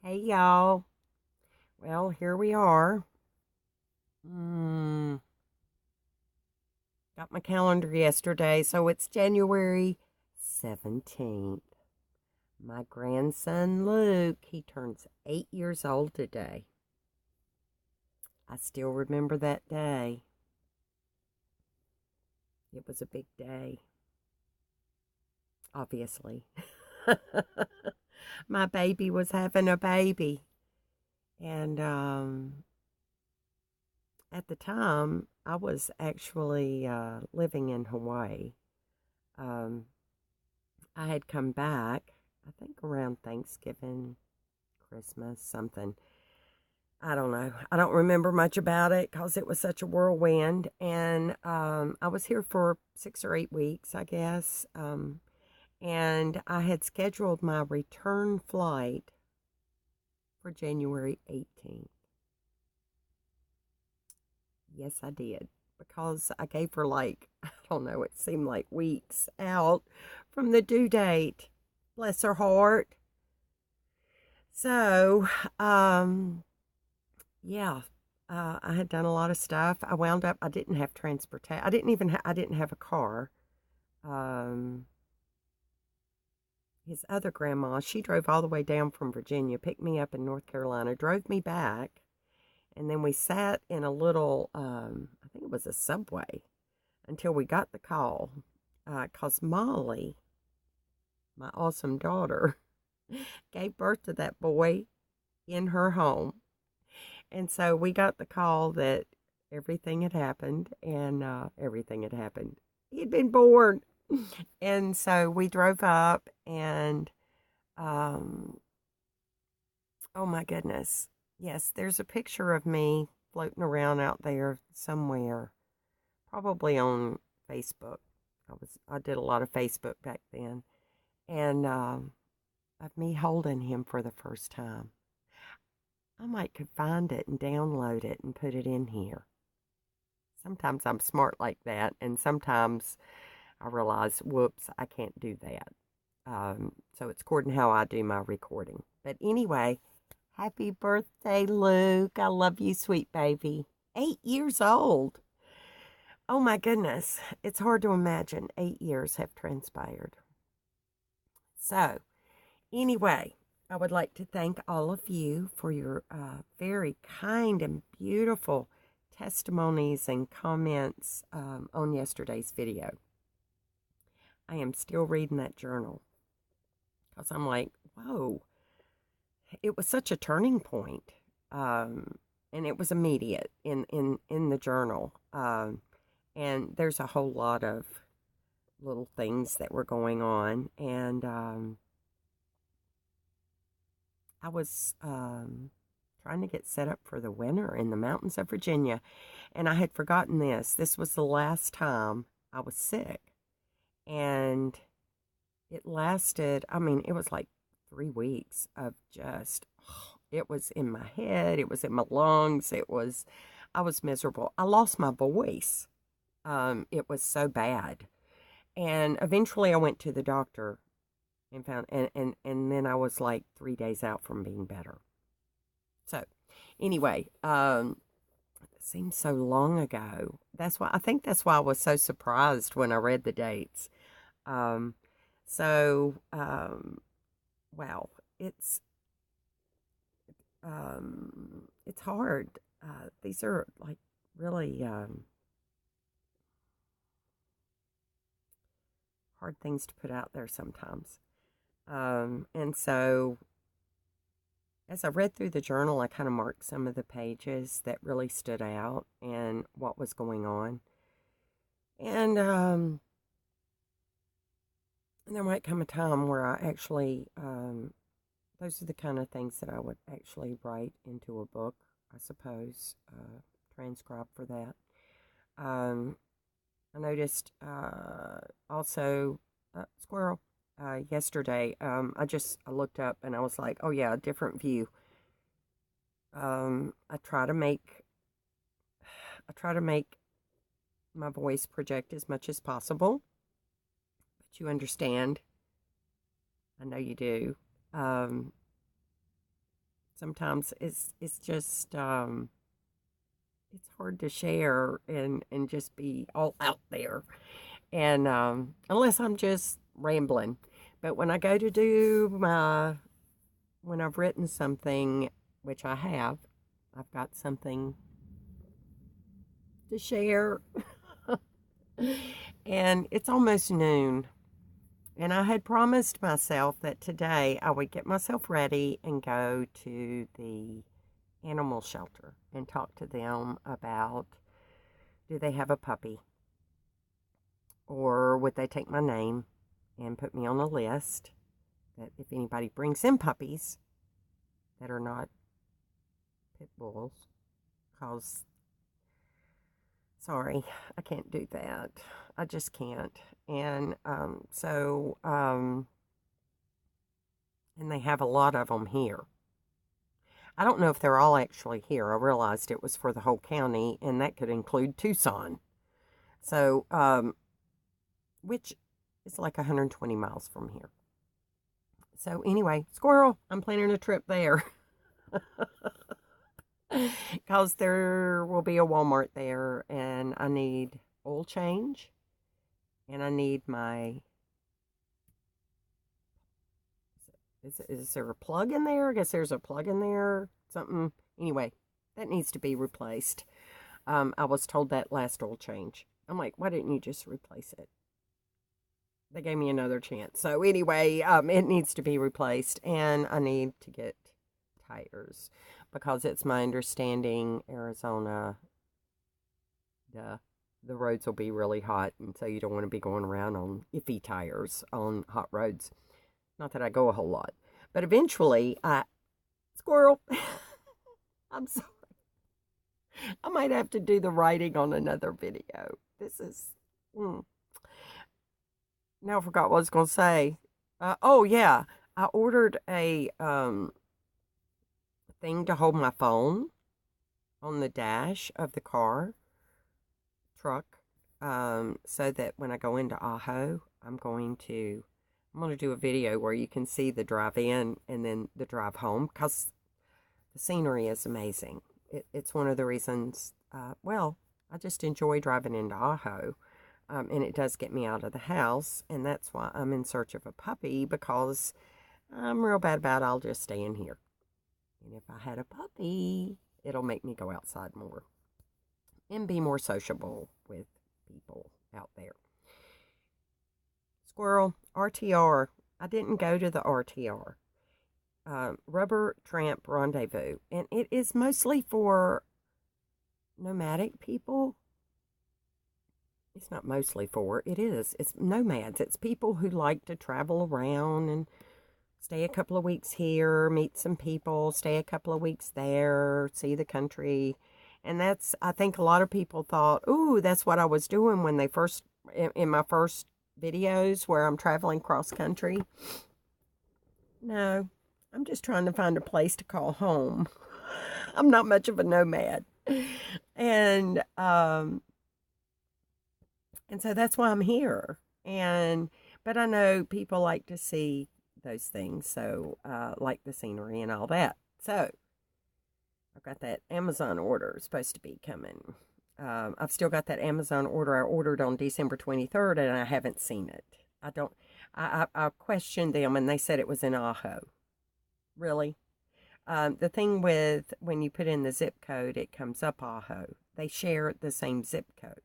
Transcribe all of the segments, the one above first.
Hey y'all. Well, here we are. Mm, got my calendar yesterday, so it's January 17th. My grandson Luke, he turns 8 years old today. I still remember that day. It was a big day, obviously. My baby was having a baby. And at the time, I was actually living in Hawaii. Um, I had come back, I think around Thanksgiving, Christmas, something. I don't know. I don't remember much about it because it was such a whirlwind. And I was here for 6 or 8 weeks, I guess. And I had scheduled my return flight for January 18th. Yes, I did. Because I gave her like, I don't know, it seemed like weeks out from the due date. Bless her heart. So, um, yeah, I had done a lot of stuff. I wound up, I didn't have transportation. I didn't have a car. Um, his other grandma, she drove all the way down from Virginia, picked me up in North Carolina, drove me back, and then we sat in a little, I think it was a Subway, until we got the call. Because Molly, my awesome daughter, gave birth to that boy in her home. And so we got the call that everything had happened, and everything had happened. He had been born. And so we drove up, and um, oh my goodness. Yes, there's a picture of me floating around out there somewhere, probably on Facebook. I did a lot of Facebook back then, and of me holding him for the first time. I might could find it and download it and put it in here. Sometimes I'm smart like that, and sometimes I realize, whoops, I can't do that. So it's according to how I do my recording. But anyway, happy birthday, Luke. I love you, sweet baby. 8 years old. Oh my goodness. It's hard to imagine 8 years have transpired. So, anyway, I would like to thank all of you for your very kind and beautiful testimonies and comments on yesterday's video. I am still reading that journal because I'm like, whoa, it was such a turning point. And it was immediate in the journal. And there's a whole lot of little things that were going on. And I was trying to get set up for the winter in the mountains of Virginia. And I had forgotten this. This was the last time I was sick. And it lasted, I mean, it was like 3 weeks of just, it was in my head, it was in my lungs, I was miserable. I lost my voice. It was so bad. And eventually I went to the doctor and found, and then I was like 3 days out from being better. So, anyway, it seems so long ago. I think that's why I was so surprised when I read the dates. Um, so, wow, it's hard. These are like really hard things to put out there sometimes. And so as I read through the journal, I kind of marked some of the pages that really stood out and what was going on. And there might come a time where I actually, those are the kind of things that I would actually write into a book, I suppose, transcribe for that. I noticed also, Squirrel, yesterday, I looked up and I was like, oh yeah, a different view. I try to make, I try to make my voice project as much as possible, but you understand. I know you do. Um, sometimes it's just it's hard to share and just be all out there. And unless I'm just rambling. But when I go to do when I've written something, which I have, I've got something to share. And it's almost noon. And I had promised myself that today I would get myself ready and go to the animal shelter and talk to them about, do they have a puppy? Or would they take my name and put me on a list that if anybody brings in puppies that are not pit bulls, because, sorry, I can't do that. I just can't. And and they have a lot of them here. I don't know if they're all actually here. I realized it was for the whole county, and that could include Tucson. So, which is like 120 miles from here. So anyway, Squirrel, I'm planning a trip there. Because there will be a Walmart there, and I need oil change, and I need my, is there a plug in there? I guess there's a plug in there, something. Anyway, that needs to be replaced. I was told that last oil change. I'm like, why didn't you just replace it? They gave me another chance. So anyway, it needs to be replaced, and I need to get tires, because it's my understanding Arizona, the roads will be really hot, and so you don't want to be going around on iffy tires on hot roads. Not that I go a whole lot, but eventually, Squirrel, I'm sorry. I might have to do the writing on another video. This is, now I forgot what I was going to say. Oh yeah, I ordered a thing to hold my phone on the dash of the truck, so that when I go into Ajo, I'm going to do a video where you can see the drive in and then the drive home, because the scenery is amazing. It's one of the reasons, well, I just enjoy driving into Ajo, and it does get me out of the house, and that's why I'm in search of a puppy, because I'm real bad about I'll just stay in here. And if I had a puppy, it'll make me go outside more and be more sociable with people out there. Squirrel, RTR. I didn't go to the RTR. Rubber Tramp Rendezvous. And it is mostly for nomadic people. It's not mostly for, it is. It's nomads. It's people who like to travel around and stay a couple of weeks here, meet some people, stay a couple of weeks there, see the country. And that's, I think a lot of people thought, ooh, that's what I was doing when they first, in my first videos where I'm traveling cross country. No, I'm just trying to find a place to call home. I'm not much of a nomad. And so that's why I'm here. But I know people like to see those things, so like the scenery and all that. So I've got that Amazon order supposed to be coming. I've still got that Amazon order I ordered on December 23rd, and I haven't seen it. I questioned them, and they said it was in Ajo. Really? The thing with when you put in the zip code, it comes up Ajo. They share the same zip code.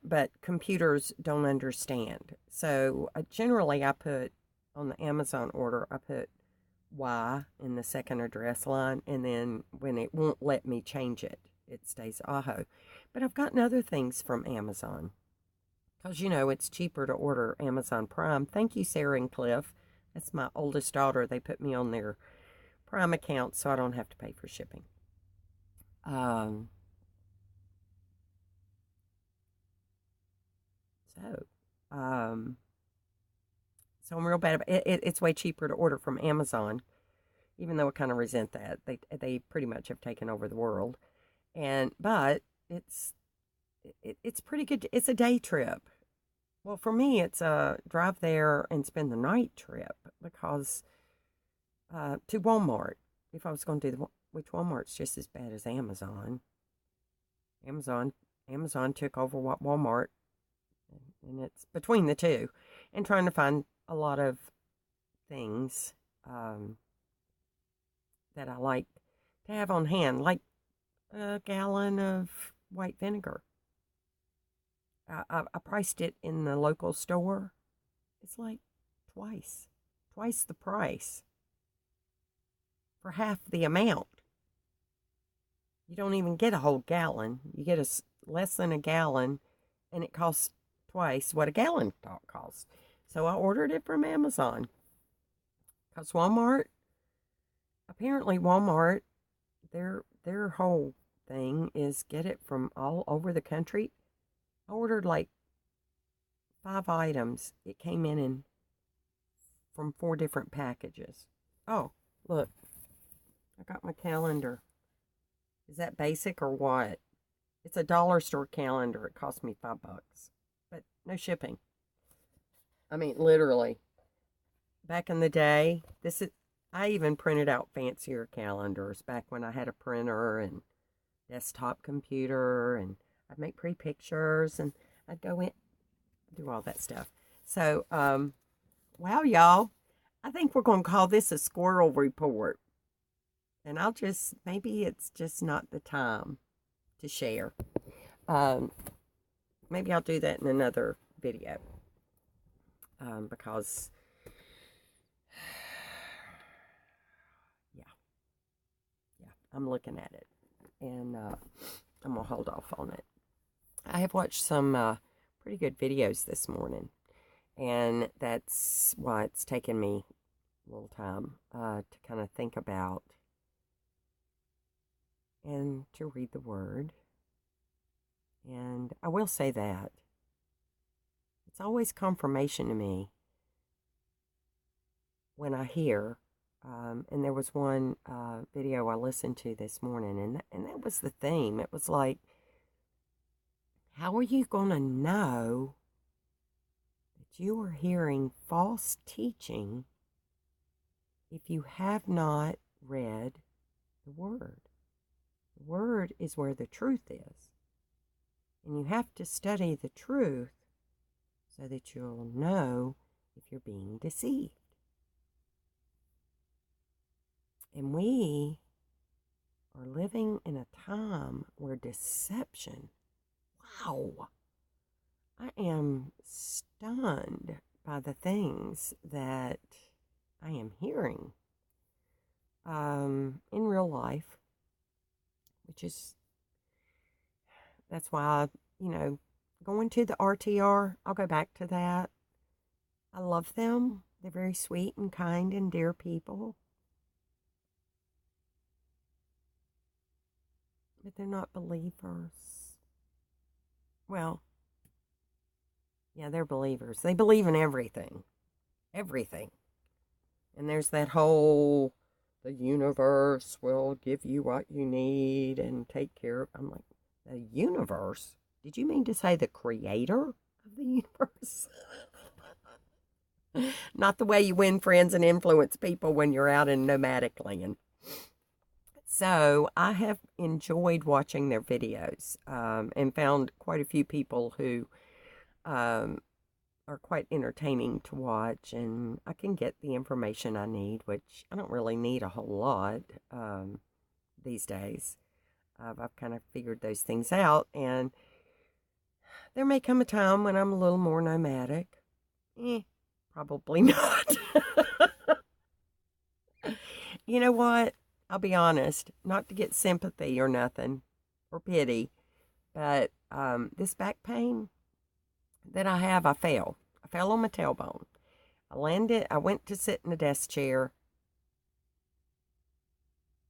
But computers don't understand. So generally I put, on the Amazon order, I put Y in the second address line, and then when it won't let me change it, it stays Ajo. But I've gotten other things from Amazon, because, it's cheaper to order Amazon Prime. Thank you, Sarah and Cliff. That's my oldest daughter. They put me on their Prime account so I don't have to pay for shipping. So I'm real bad about it. It's way cheaper to order from Amazon, even though I kind of resent that. They pretty much have taken over the world, but it's pretty good. It's a day trip. Well, for me, it's a drive there and spend the night trip, because to Walmart. If I was going to do which Walmart's just as bad as Amazon. Amazon Amazon took over what Walmart, and it's between the two, and trying to find a lot of things um, that I like to have on hand, like a gallon of white vinegar. I priced it in the local store. It's like twice the price for half the amount. You don't even get a whole gallon. You get less than a gallon, and it costs twice what a gallon costs. So I ordered it from Amazon. Because apparently Walmart, their whole thing is get it from all over the country. I ordered like 5 items. It came in from 4 different packages. Oh, look, I got my calendar. Is that basic or what? It's a dollar store calendar. It cost me $5, but no shipping. I mean, literally. Back in the day, I even printed out fancier calendars back when I had a printer and desktop computer, and I'd make pretty pictures, and I'd go in, do all that stuff. So, wow, y'all. I think we're going to call this a squirrel report. And maybe it's just not the time to share. Maybe I'll do that in another video. Because, yeah, I'm looking at it. And I'm going to hold off on it. I have watched some pretty good videos this morning. And that's why it's taken me a little time to kind of think about and to read the Word. And I will say that it's always confirmation to me when I hear, and there was one video I listened to this morning, and that was the theme. It was like, how are you going to know that you are hearing false teaching if you have not read the Word? The Word is where the truth is. And you have to study the truth so that you'll know if you're being deceived. And we are living in a time where deception, wow, I am stunned by the things that I am hearing in real life. That's why, going to the RTR, I'll go back to that. I love them. They're very sweet and kind and dear people. But they're not believers. Well, yeah, they're believers. They believe in everything. Everything. And there's that whole, the universe will give you what you need and take care of. I'm like, the universe? Did you mean to say the creator of the universe? Not the way you win friends and influence people when you're out in nomadic land. So I have enjoyed watching their videos and found quite a few people who are quite entertaining to watch, and I can get the information I need, which I don't really need a whole lot these days. I've kind of figured those things out, and there may come a time when I'm a little more nomadic. Probably not. You know what? I'll be honest, not to get sympathy or nothing, or pity, but this back pain that I have, I fell on my tailbone. I went to sit in a desk chair,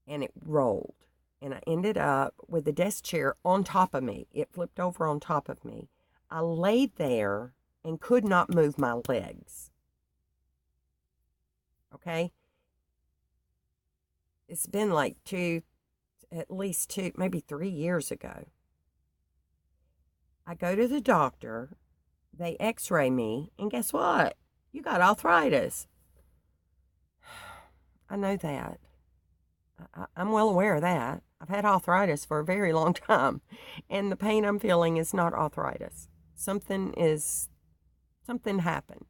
and it rolled. And I ended up with the desk chair on top of me. It flipped over on top of me. I laid there and could not move my legs. Okay? It's been like at least 2, maybe 3 years ago. I go to the doctor. They x-ray me, and guess what? You got arthritis. I know that. I'm well aware of that. I've had arthritis for a very long time, and the pain I'm feeling is not arthritis. Something happened,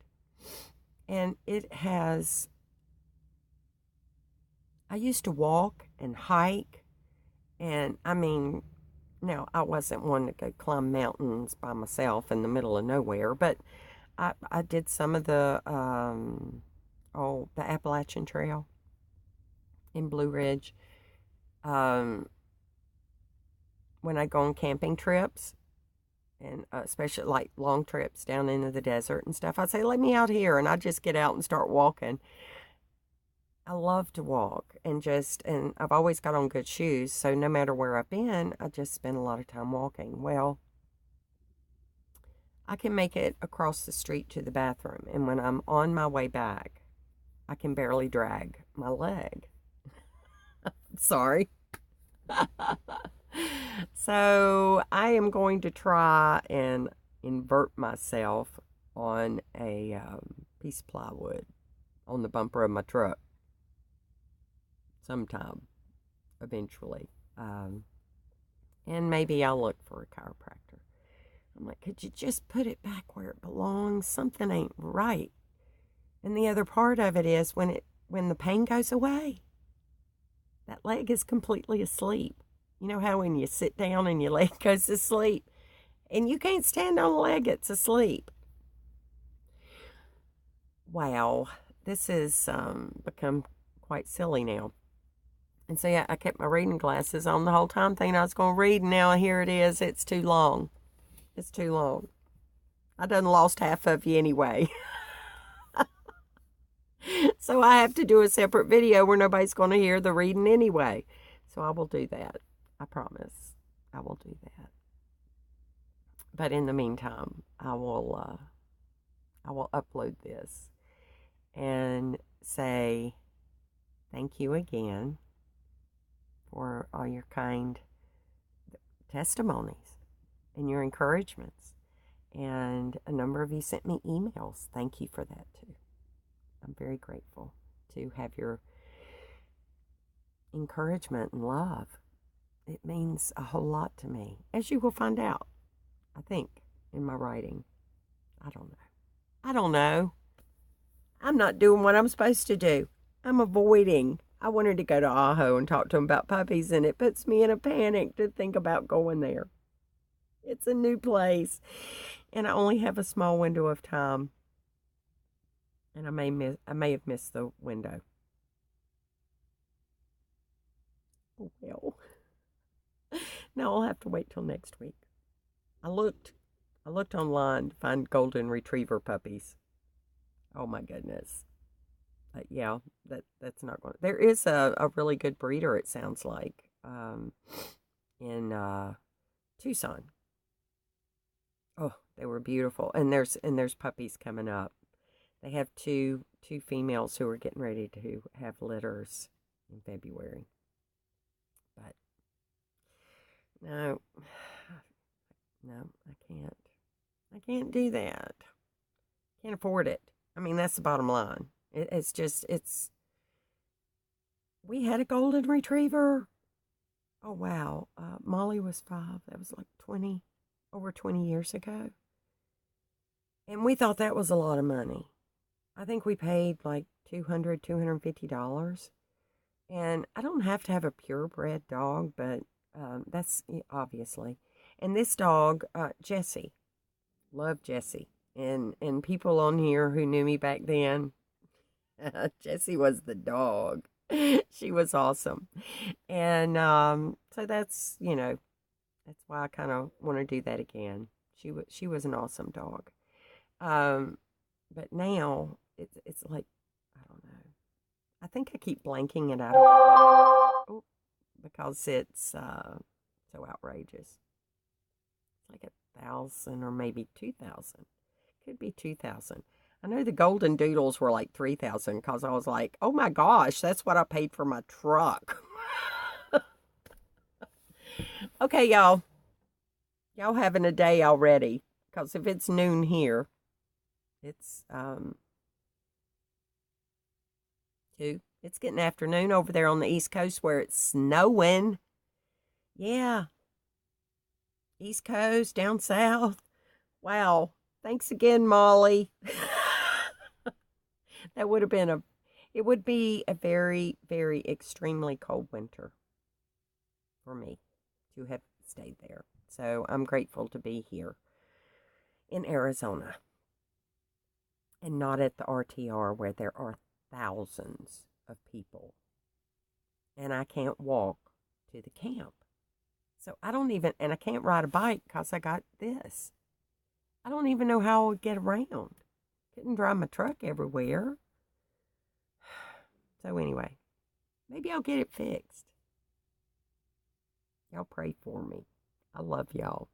and it has. I used to walk and hike, and I mean, now I wasn't one to go climb mountains by myself in the middle of nowhere, but I did some of the Appalachian Trail in Blue Ridge. Um, when I go on camping trips, and especially like long trips down into the desert and stuff, I'd say, let me out here, and I'd just get out and start walking. I love to walk and I've always got on good shoes, so no matter where I've been, I just spend a lot of time walking. Well, I can make it across the street to the bathroom, and when I'm on my way back, I can barely drag my leg. Sorry. So I am going to try and invert myself on a piece of plywood on the bumper of my truck sometime eventually. And maybe I'll look for a chiropractor. I'm like, could you just put it back where it belongs? Something ain't right. And the other part of it is when the pain goes away, that leg is completely asleep. You know how when you sit down and your leg goes to sleep, and you can't stand on a leg, it's asleep. Wow, this has become quite silly now. And so yeah, I kept my reading glasses on the whole time thinking I was going to read, and now here it is. It's too long. It's too long. I done lost half of you anyway. So I have to do a separate video where nobody's going to hear the reading anyway. So I will do that. I promise. I will do that. But in the meantime, I will upload this and say thank you again for all your kind testimonies and your encouragements. And a number of you sent me emails. Thank you for that too. I'm very grateful to have your encouragement and love. It means a whole lot to me, as you will find out, I think, in my writing. I don't know. I'm not doing what I'm supposed to do. I'm avoiding. I wanted to go to Ajo and talk to him about puppies, and it puts me in a panic to think about going there. It's a new place, and I only have a small window of time. And I may have missed the window. Oh, well. Now I'll have to wait till next week. I looked online to find golden retriever puppies. Oh my goodness. Yeah, that's not going to. There is a really good breeder, it sounds like, in Tucson. Oh, they were beautiful. And there's puppies coming up. They have two females who are getting ready to have litters in February. But no, I can't. I can't do that. Can't afford it. I mean, that's the bottom line. We had a golden retriever. Oh, wow. Molly was 5. That was like over 20 years ago. And we thought that was a lot of money. I think we paid like $250. And I don't have to have a purebred dog, but that's obviously. And this dog, Jessie, loved Jessie. And people on here who knew me back then, Jessie was the dog. She was awesome. And so that's why I kind of want to do that again. She was an awesome dog. But now it's like, I don't know. I think I keep blanking it out of my head because it's so outrageous. It's like 1,000 or maybe 2,000. Could be 2,000. I know the golden doodles were like 3,000 because I was like, oh my gosh, that's what I paid for my truck. Okay, y'all. Y'all having a day already, because if it's noon here, it's 2, It's getting afternoon over there on the East Coast where it's snowing. Yeah, East Coast, down south. Wow. Thanks again, Molly. That would have been it would be a very, very extremely cold winter for me to have stayed there. So I'm grateful to be here in Arizona and not at the RTR where there are thousands of people and I can't walk to the camp. So I don't even, and I can't ride a bike because I got this. I don't even know how I would get around. Couldn't drive my truck everywhere. So anyway, maybe I'll get it fixed. Y'all pray for me. I love y'all.